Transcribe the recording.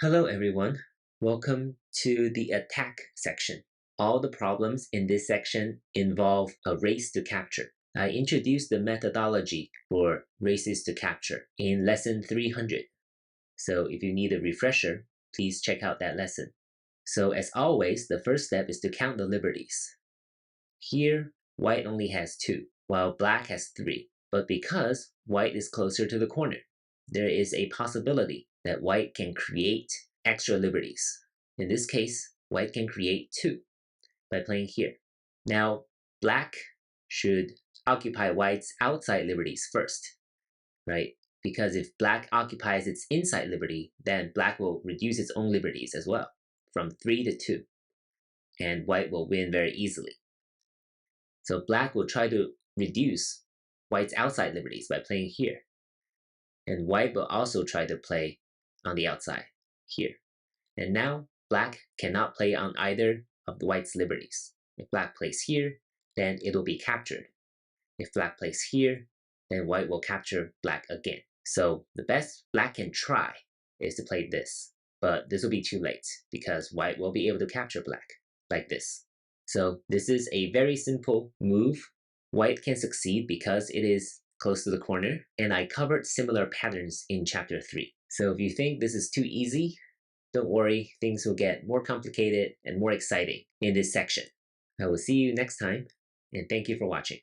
Hello everyone, welcome to the attack section. All the problems in this section involve a race to capture. I introduced the methodology for races to capture in lesson 300. So if you need a refresher, please check out that lesson. So as always, the first step is to count the liberties. Here, white only has 2, while black has 3. But because white is closer to the corner, there is a possibility that white can create extra liberties. In this case, white can create 2 by playing here. Now, black should occupy white's outside liberties first, right? Because if black occupies its inside liberty, then black will reduce its own liberties as well, from 3 to 2, and white will win very easily. So black will try to reduce white's outside liberties by playing here. And white will also try to play on the outside here. And now black cannot play on either of the white's liberties. If black plays here, then it will be captured. If black plays here, then white will capture black again. So the best black can try is to play this. But this will be too late because white will be able to capture black like this. So this is a very simple move. White can succeed because it is close to the corner, and I covered similar patterns in chapter 3. So if you think this is too easy, don't worry, things will get more complicated and more exciting in this section. I will see you next time, and thank you for watching.